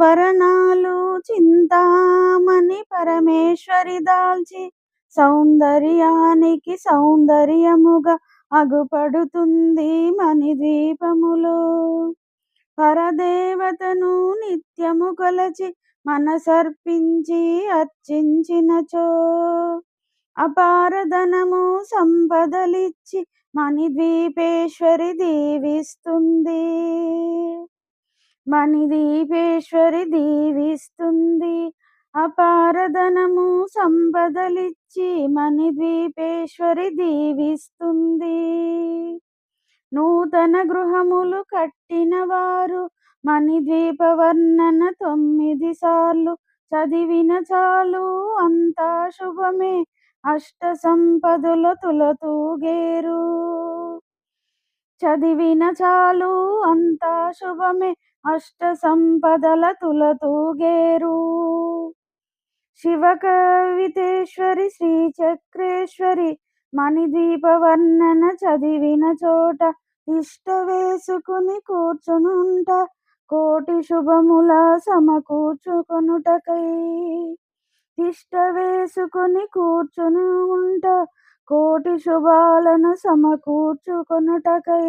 ఆభరణాలు చింతామణి పరమేశ్వరి దాల్చి సౌందర్యానికి సౌందర్యముగా అగుపడుతుంది మణిద్వీపములో. పరదేవతను నిత్యము కొలచి మనసర్పించి అర్చించినచో అపారధనము సంపదలిచ్చి మణిద్వీపేశ్వరి దీవిస్తుంది. మణిద్వీపేశ్వరి దీవిస్తుంది. అపారధనము సంపదలిచ్చి మణిద్వీపేశ్వరి దీవిస్తుంది. నూతన గృహములు కట్టిన వారు మణిద్వీప వర్ణన 9 సార్లు చదివిన చాలు అంతా శుభమే, అష్ట సంపదల తులతూగేరు. చదివిన చాలు అంతా శుభమే, అష్ట సంపదల తులతూగేరు. శివకవితేశ్వరి శ్రీచక్రేశ్వరి మణిద్వీప వర్ణన చదివిన చోట తిష్ట వేసుకుని కూర్చునుంట కోటి శుభముల సమకూర్చుకొనుటకై. తిష్ట వేసుకుని కూర్చునుంట కోటి శుభాలను సమకూర్చుకొనుటకై.